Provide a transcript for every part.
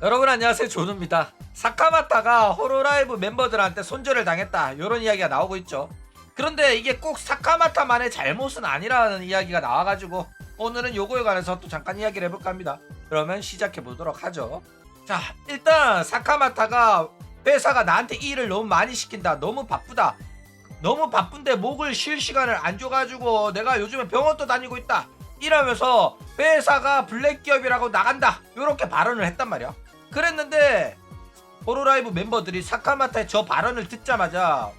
여러분 안녕하세요, 조누입니다. 사카마타가 호로라이브 멤버들한테 손절을 당했다, 이런 이야기가 나오고 있죠. 그런데 이게 꼭 사카마타만의 잘못은 아니라는 이야기가 나와가지고 오늘은 요거에 관해서 또 잠깐 이야기를 해볼까 합니다. 그러면 시작해 보도록 하죠. 자, 일단 사카마타가 회사가 나한테 일을 너무 많이 시킨다, 너무 바쁘다, 너무 바쁜데 목을 쉴 시간을 안 줘가지고 내가 요즘에 병원도 다니고 있다 이러면서 회사가 블랙 기업이라고 나간다, 요렇게 발언을 했단 말이야. 그랬는데 호로라이브 멤버들이 사카마타의 저 발언을 듣자마자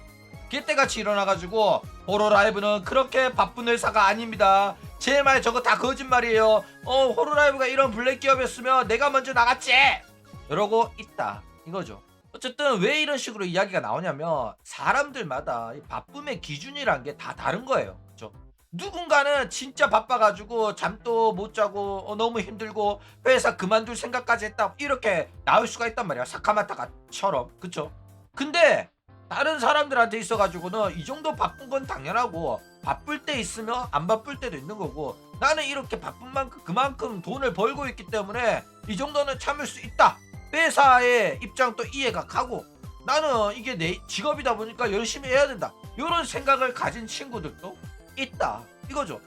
개떼같이 일어나가지고 호로라이브는 그렇게 바쁜 회사가 아닙니다, 제 말 저거 다 거짓말이에요, 호로라이브가 이런 블랙 기업이었으면 내가 먼저 나갔지, 이러고 있다 이거죠. 어쨌든 왜 이런 식으로 이야기가 나오냐면 사람들마다 이 바쁨의 기준이란 게 다 다른 거예요. 그죠? 누군가는 진짜 바빠가지고 잠도 못 자고 너무 힘들고 회사 그만둘 생각까지 했다, 이렇게 나올 수가 있단 말이야, 사카마타가처럼. 그쵸? 근데 다른 사람들한테 있어가지고는 이 정도 바쁜 건 당연하고 바쁠 때 있으면 안 바쁠 때도 있는 거고, 나는 이렇게 바쁜 만큼 그만큼 돈을 벌고 있기 때문에 이 정도는 참을 수 있다, 회사의 입장도 이해가 가고 나는 이게 내 직업이다 보니까 열심히 해야 된다, 이런 생각을 가진 친구들도 있다 이거죠.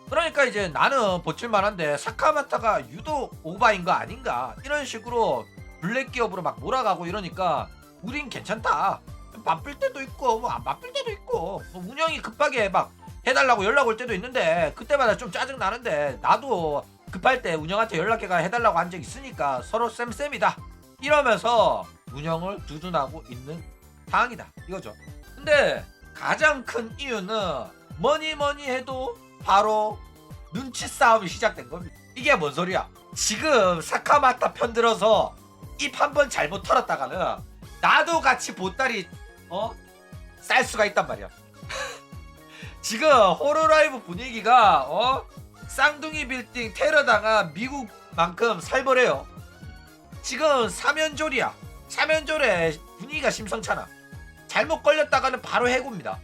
그러니까 이제 나는 버틸만한데 사카마타가 유독 오바인 거 아닌가, 이런 식으로 블랙 기업으로 막 몰아가고 이러니까 우린 괜찮다, 바쁠 때도 있고 뭐 안 바쁠 때도 있고, 뭐 운영이 급하게 막 해달라고 연락 올 때도 있는데 그때마다 좀 짜증 나는데 나도 급할 때 운영한테 연락해가 해달라고 한 적 있으니까 서로 쌤쌤이다 이러면서 운영을 두둔하고 있는 상황이다 이거죠. 근데 가장 큰 이유는 뭐니 해도 바로 눈치 싸움이 시작된 겁니다. 이게 뭔 소리야? 지금 사카마타 편들어서 입 한 번 잘못 털었다가는 나도 같이 보따리 쌀 수가 있단 말이야. 지금 호로라이브 분위기가 쌍둥이 빌딩 테러당한 미국만큼 살벌해요. 지금 사면졸이야. 사면졸에 분위기가 심상찮아. 잘못 걸렸다가는 바로 해고입니다.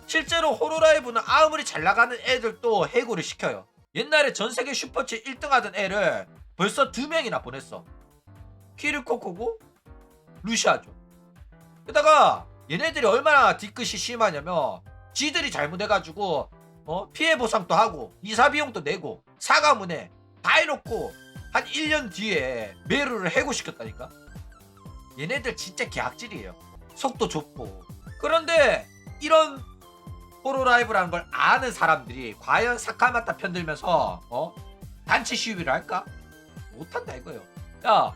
실제로 호로라이브는 아무리 잘 나가는 애들도 해고를 시켜요. 옛날에 전세계 슈퍼챗 1등 하던 애를 벌써 2명이나 보냈어. 키르코코고 루시아죠. 게다가 얘네들이 얼마나 뒤끝이 심하냐면 지들이 잘못해가지고 피해 보상도 하고 이사 비용도 내고 사과문에 다 해놓고 한 1년 뒤에 메루를 해고시켰다니까. 얘네들 진짜 개악질이에요. 속도 좁고. 그런데 이런 호로라이브라는 걸 아는 사람들이 과연 사카마타 편들면서 단체 시위를 할까? 못한다 이거예요. 야,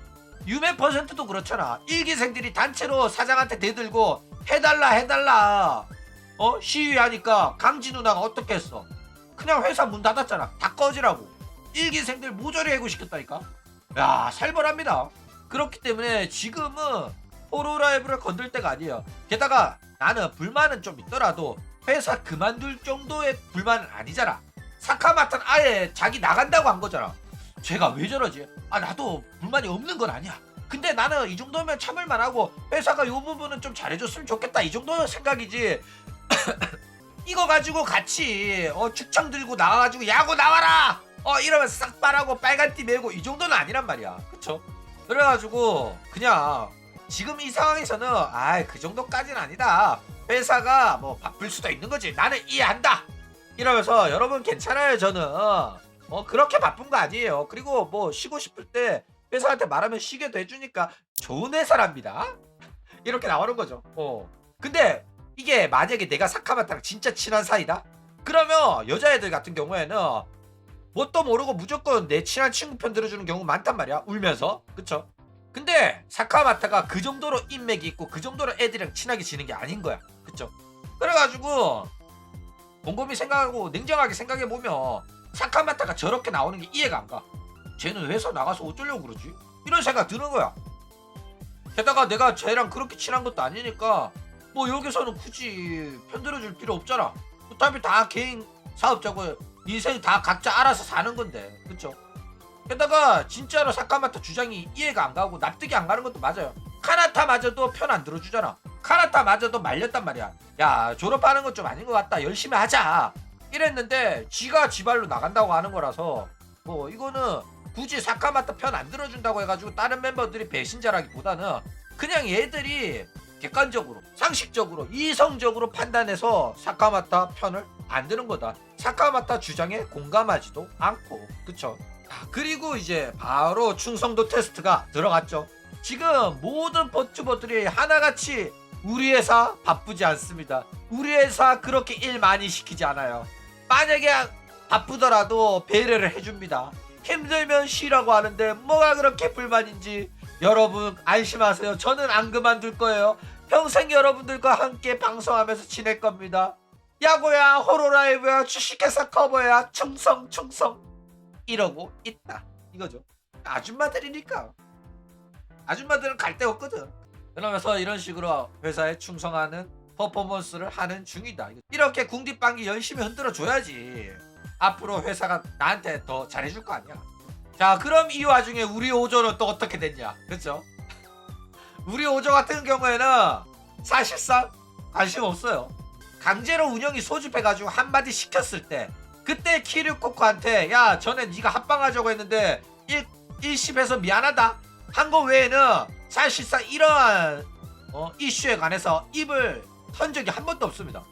유메 퍼센트도 그렇잖아. 일기생들이 단체로 사장한테 대들고 해달라 시위하니까 강지 누나가 어떻게 했어? 그냥 회사 문 닫았잖아. 다 꺼지라고. 일기생들 모조리 해고시켰다니까. 야, 살벌합니다. 그렇기 때문에 지금은 호로라이브를 건들 때가 아니에요. 게다가 나는 불만은 좀 있더라도 회사 그만둘 정도의 불만은 아니잖아. 사카마타는 아예 자기 나간다고 한 거잖아. 쟤가 왜 저러지? 나도 불만이 없는 건 아니야. 근데 나는 이 정도면 참을 만하고 회사가 요 부분은 좀 잘해줬으면 좋겠다, 이 정도 생각이지. 이거 가지고 같이 축창 들고 나와가지고 야구 나와라 이러면서 싹 빨하고 빨간 띠 메고 이 정도는 아니란 말이야. 그쵸? 그래가지고 그냥 지금 이 상황에서는 그 정도까지는 아니다, 회사가 뭐 바쁠 수도 있는 거지, 나는 이해한다 이러면서 여러분 괜찮아요, 저는 그렇게 바쁜 거 아니에요. 그리고 뭐 쉬고 싶을 때 회사한테 말하면 쉬게도 해주니까 좋은 회사랍니다, 이렇게 나오는 거죠. 근데 이게 만약에 내가 사카마타랑 진짜 친한 사이다? 그러면 여자애들 같은 경우에는 뭣도 모르고 무조건 내 친한 친구 편 들어주는 경우 많단 말이야, 울면서. 그쵸? 근데 사카마타가 그 정도로 인맥이 있고 그 정도로 애들이랑 친하게 지는 게 아닌 거야. 그쵸? 그래가지고 곰곰이 생각하고 냉정하게 생각해보면 사카마타가 저렇게 나오는 게 이해가 안 가. 쟤는 회사 나가서 어쩌려고 그러지? 이런 생각 드는 거야. 게다가 내가 쟤랑 그렇게 친한 것도 아니니까 뭐 여기서는 굳이 편들어줄 필요 없잖아. 어차피 다 개인 사업자고 인생 다 각자 알아서 사는 건데. 그쵸? 게다가 진짜로 사카마타 주장이 이해가 안 가고 납득이 안 가는 것도 맞아요. 카나타마저도 편 안 들어주잖아. 카나타마저도 말렸단 말이야. 야, 졸업하는 건 좀 아닌 것 같다, 열심히 하자 이랬는데 지가 지발로 나간다고 하는 거라서 뭐 이거는 굳이 사카마타 편 안 들어준다고 해가지고 다른 멤버들이 배신자라기보다는 그냥 얘들이 객관적으로 상식적으로 이성적으로 판단해서 사카마타 편을 안 드는 거다. 사카마타 주장에 공감하지도 않고. 그쵸? 그리고 이제 바로 충성도 테스트가 들어갔죠. 지금 모든 버튜버들이 하나같이 우리 회사 바쁘지 않습니다. 우리 회사 그렇게 일 많이 시키지 않아요. 만약에 바쁘더라도 배려를 해줍니다. 힘들면 쉬라고 하는데 뭐가 그렇게 불만인지 여러분 안심하세요. 저는 안 그만둘 거예요. 평생 여러분들과 함께 방송하면서 지낼 겁니다. 야구야 호로라이브야 주식회사 커버야 충성 이러고 있다 이거죠. 아줌마들이니까. 아줌마들은 갈 데 없거든. 그러면서 이런 식으로 회사에 충성하는 퍼포먼스를 하는 중이다. 이렇게 궁디빵기 열심히 흔들어 줘야지 앞으로 회사가 나한테 더 잘해줄 거 아니야. 자, 그럼 이 와중에 우리 오조는 또 어떻게 됐냐. 그쵸? 우리 오조 같은 경우에는 사실상 관심 없어요. 강제로 운영이 소집해가지고 한마디 시켰을 때 그때 키류코코한테 야 전에 네가 합방하자고 했는데 일십해서 미안하다 한 거 외에는 사실상 이러한 이슈에 관해서 입을 턴 적이 한 번도 없습니다.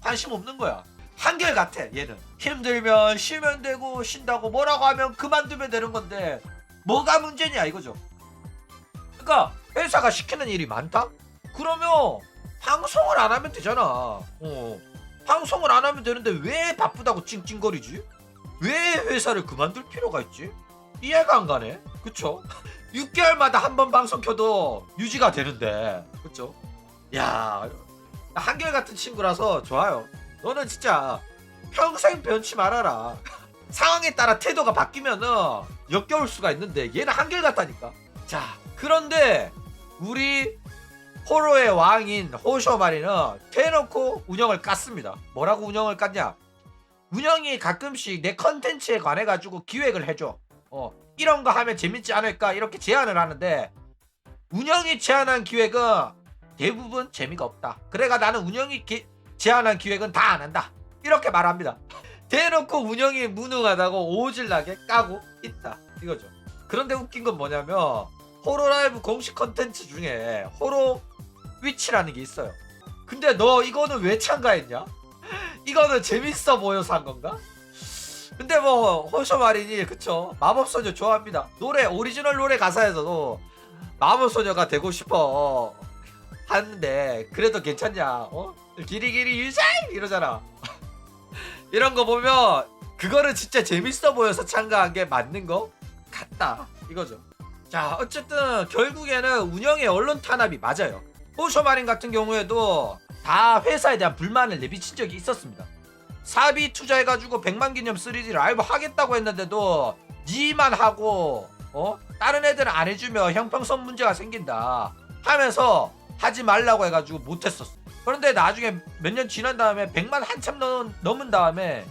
관심 없는 거야. 한결같아 얘는. 힘들면 쉬면 되고 쉰다고 뭐라고 하면 그만두면 되는 건데 뭐가 문제냐 이거죠. 그러니까 회사가 시키는 일이 많다? 그러면 방송을 안 하면 되잖아. 방송을 안 하면 되는데 왜 바쁘다고 찡찡거리지? 왜 회사를 그만둘 필요가 있지? 이해가 안 가네. 그쵸? 6개월마다 한 번 방송 켜도 유지가 되는데. 그쵸? 야, 한결같은 친구라서 좋아요. 너는 진짜 평생 변치 말아라. 상황에 따라 태도가 바뀌면은 역겨울 수가 있는데 얘는 한결같다니까. 자, 그런데 우리 호로의 왕인 호쇼마리는 대놓고 운영을 깠습니다. 뭐라고 운영을 깠냐? 운영이 가끔씩 내 컨텐츠에 관해 가지고 기획을 해줘. 이런 거 하면 재밌지 않을까 이렇게 제안을 하는데 운영이 제안한 기획은 대부분 재미가 없다. 그래가 나는 운영이 제안한 기획은 다 안 한다. 이렇게 말합니다. 대놓고 운영이 무능하다고 오질나게 까고 있다. 이거죠. 그런데 웃긴 건 뭐냐면 호로라이브 공식 컨텐츠 중에 호로 위치라는 게 있어요. 근데 너 이거는 왜 참가했냐? 이거는 재밌어 보여서 한 건가? 근데 뭐 호쇼마린이 그쵸 마법소녀 좋아합니다. 노래 오리지널 노래 가사에서도 마법소녀가 되고 싶어 하는데 그래도 괜찮냐? 기리기리 유사이 이러잖아. 이런 거 보면 그거는 진짜 재밌어 보여서 참가한 게 맞는 거 같다 이거죠. 자, 어쨌든 결국에는 운영의 언론 탄압이 맞아요. 호쇼마린 같은 경우에도 다 회사에 대한 불만을 내비친 적이 있었습니다. 사비 투자해가지고 100만 기념 3D 라이브 하겠다고 했는데도 니만 하고 다른 애들은 안 해주면 형평성 문제가 생긴다 하면서 하지 말라고 해가지고 못했었어. 그런데 나중에 몇 년 지난 다음에 100만 한참 넘은 다음에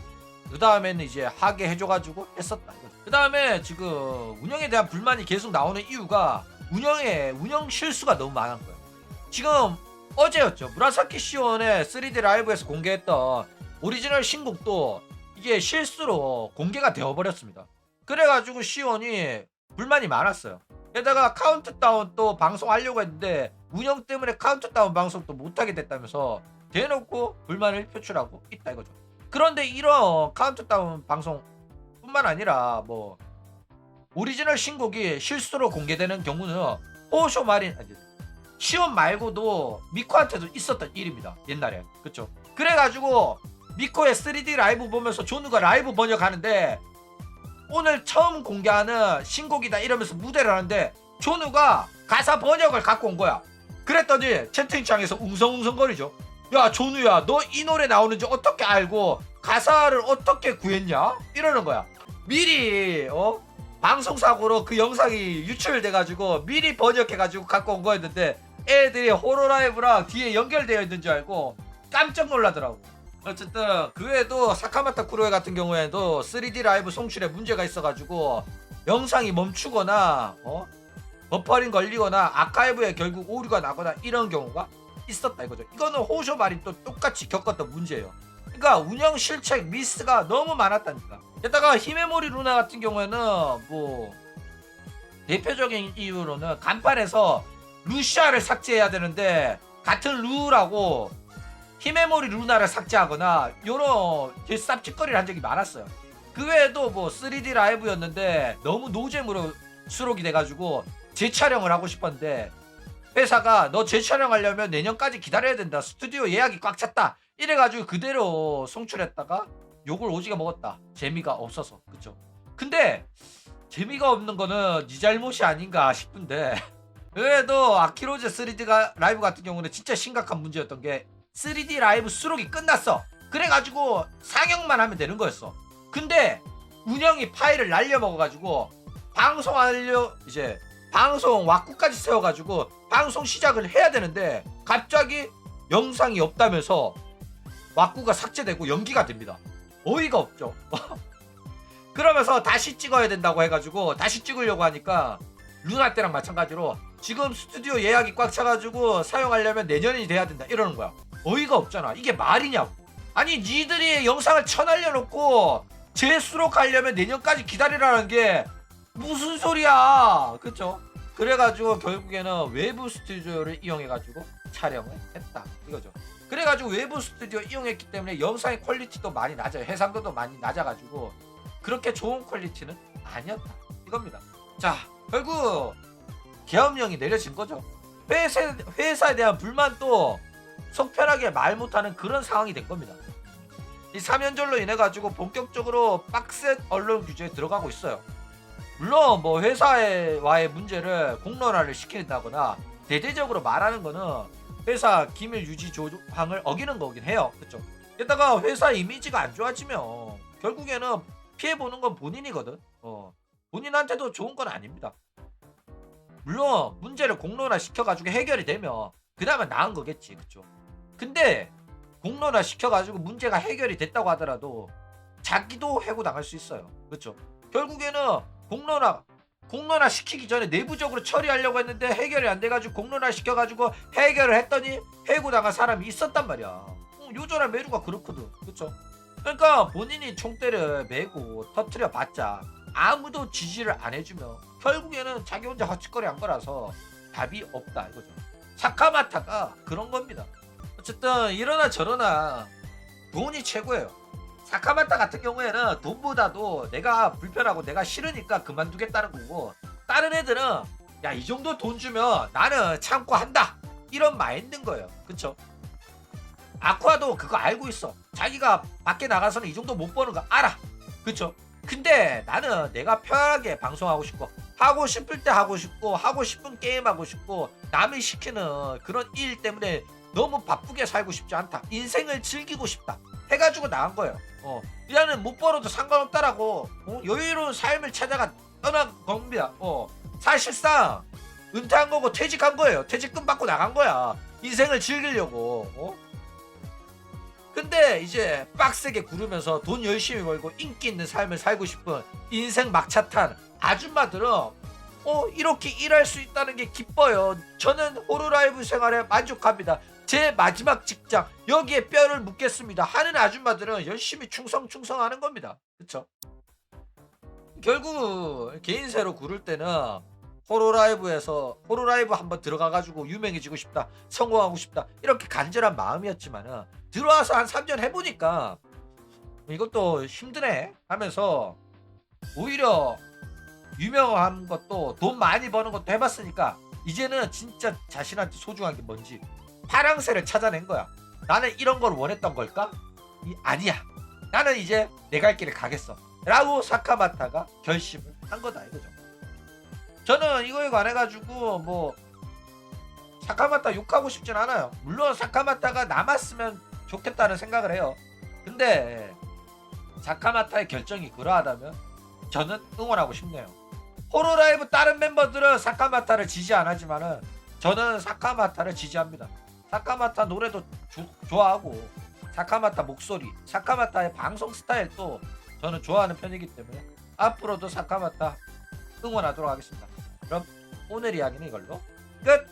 그 다음에는 이제 하게 해줘가지고 했었다. 그 다음에 지금 운영에 대한 불만이 계속 나오는 이유가 운영 실수가 너무 많은 거예요. 지금 어제였죠. 무라사키 시온의 3D 라이브에서 공개했던 오리지널 신곡도 이게 실수로 공개가 되어버렸습니다. 그래가지고 시온이 불만이 많았어요. 게다가 카운트다운 또 방송하려고 했는데 운영 때문에 카운트다운 방송도 못하게 됐다면서 대놓고 불만을 표출하고 있다 이거죠. 그런데 이런 카운트다운 방송 뿐만 아니라 뭐 오리지널 신곡이 실수로 공개되는 경우는 호쇼마린 시온 말고도 미코한테도 있었던 일입니다. 옛날에. 그쵸? 그래가지고 미코의 3D 라이브 보면서 조누가 라이브 번역하는데 오늘 처음 공개하는 신곡이다 이러면서 무대를 하는데 조누가 가사 번역을 갖고 온 거야. 그랬더니 채팅창에서 웅성웅성거리죠. 야 조누야 너 이 노래 나오는지 어떻게 알고 가사를 어떻게 구했냐? 이러는 거야. 미리 방송사고로 그 영상이 유출돼가지고 미리 번역해가지고 갖고 온 거였는데 애들이 호로라이브랑 뒤에 연결되어 있는 줄 알고 깜짝 놀라더라고. 어쨌든 그 외에도 사카마타 쿠로에 같은 경우에도 3D 라이브 송출에 문제가 있어가지고 영상이 멈추거나 버퍼링 걸리거나 아카이브에 결국 오류가 나거나 이런 경우가 있었다 이거죠. 이거는 호쇼마린 또 똑같이 겪었던 문제예요. 그러니까 운영 실책 미스가 너무 많았다니까. 게다가 히메모리 루나 같은 경우에는 뭐 대표적인 이유로는 간판에서 루시아를 삭제해야 되는데 같은 루라고 히메모리 루나를 삭제하거나 요런 쌉짓거리를 한 적이 많았어요. 그 외에도 뭐 3D 라이브였는데 너무 노잼으로 수록이 돼가지고 재촬영을 하고 싶었는데 회사가 너 재촬영하려면 내년까지 기다려야 된다. 스튜디오 예약이 꽉 찼다. 이래가지고 그대로 송출했다가 욕을 오지게 먹었다. 재미가 없어서. 그쵸? 근데 재미가 없는 거는 네 잘못이 아닌가 싶은데 그래도 아키로즈 3D 라이브 같은 경우는 진짜 심각한 문제였던 게 3D 라이브 수록이 끝났어. 그래가지고 상영만 하면 되는 거였어. 근데 운영이 파일을 날려먹어가지고 이제 방송 왁구까지 세워가지고 방송 시작을 해야 되는데 갑자기 영상이 없다면서 왁구가 삭제되고 연기가 됩니다. 어이가 없죠. 그러면서 다시 찍어야 된다고 해가지고 다시 찍으려고 하니까 루나 때랑 마찬가지로 지금 스튜디오 예약이 꽉 차가지고 사용하려면 내년이 돼야 된다 이러는 거야. 어이가 없잖아. 이게 말이냐고. 아니 니들이 영상을 쳐날려놓고 재수록하려면 내년까지 기다리라는 게 무슨 소리야. 그쵸? 그래가지고 결국에는 외부 스튜디오를 이용해가지고 촬영을 했다 이거죠. 그래가지고 외부 스튜디오 이용했기 때문에 영상의 퀄리티도 많이 낮아요. 해상도도 많이 낮아가지고 그렇게 좋은 퀄리티는 아니었다 이겁니다. 자, 결국 계엄령이 내려진 거죠. 회사에 대한 불만도 속 편하게 말 못하는 그런 상황이 된 겁니다. 이 3연절로 인해 가지고 본격적으로 빡센 언론 규제에 들어가고 있어요. 물론 뭐 회사와의 문제를 공론화를 시킨다거나 대대적으로 말하는 거는 회사 기밀 유지 조항을 어기는 거긴 해요. 그렇죠? 게다가 회사 이미지가 안 좋아지면 결국에는 피해 보는 건 본인이거든. 본인한테도 좋은 건 아닙니다. 물론 문제를 공론화 시켜가지고 해결이 되면 그나마 나은 거겠지. 그렇죠? 근데 공론화 시켜가지고 문제가 해결이 됐다고 하더라도 자기도 해고 당할 수 있어요. 그렇죠? 결국에는 공론화 시키기 전에 내부적으로 처리하려고 했는데 해결이 안 돼가지고 공론화 시켜가지고 해결을 했더니 해고 당한 사람이 있었단 말이야. 요전한 메루가 그렇거든. 그렇죠? 그러니까 본인이 총대를 메고 터트려 봤자 아무도 지지를 안 해주면 결국에는 자기 혼자 헛짓거리 한 거라서 답이 없다 이거죠. 사카마타가 그런 겁니다. 어쨌든 이러나 저러나 돈이 최고예요. 사카마타 같은 경우에는 돈보다도 내가 불편하고 내가 싫으니까 그만두겠다는 거고, 다른 애들은 야 이 정도 돈 주면 나는 참고 한다 이런 마인드인 거예요. 그쵸? 아쿠아도 그거 알고 있어. 자기가 밖에 나가서는 이 정도 못 버는 거 알아. 그쵸? 근데 나는 내가 편하게 방송하고 싶고 하고 싶을 때 하고 싶고 하고 싶은 게임 하고 싶고 남이 시키는 그런 일 때문에 너무 바쁘게 살고 싶지 않다. 인생을 즐기고 싶다 해가지고 나간 거예요. 나는 못 벌어도 상관없다라고 여유로운 삶을 찾아가 떠난 겁니다. 사실상 은퇴한 거고 퇴직한 거예요. 퇴직금 받고 나간 거야. 인생을 즐기려고. 근데 이제 빡세게 구르면서 돈 열심히 벌고 인기 있는 삶을 살고 싶은 인생 막차 탄 아줌마들은 이렇게 일할 수 있다는 게 기뻐요. 저는 호로라이브 생활에 만족합니다. 제 마지막 직장 여기에 뼈를 묻겠습니다 하는 아줌마들은 열심히 충성하는 겁니다. 그쵸? 결국 개인세로 구를 때는 호로라이브 한번 들어가가지고 유명해지고 싶다, 성공하고 싶다 이렇게 간절한 마음이었지만은 들어와서 한 3년 해보니까 이것도 힘드네 하면서 오히려 유명한 것도 돈 많이 버는 것도 해봤으니까 이제는 진짜 자신한테 소중한 게 뭔지 파랑새를 찾아낸 거야. 나는 이런 걸 원했던 걸까? 아니야. 나는 이제 내 갈 길을 가겠어 라고 사카마타가 결심을 한 거다 이거죠. 저는 이거에 관해 가지고 뭐 사카마타 욕하고 싶진 않아요. 물론 사카마타가 남았으면 좋겠다는 생각을 해요. 근데 사카마타의 결정이 그러하다면 저는 응원하고 싶네요. 호로라이브 다른 멤버들은 사카마타를 지지 안 하지만은 저는 사카마타를 지지합니다. 사카마타 노래도 좋아하고 사카마타 목소리, 사카마타의 방송 스타일도 저는 좋아하는 편이기 때문에 앞으로도 사카마타 응원하도록 하겠습니다. 그럼 오늘 이야기는 이걸로 끝!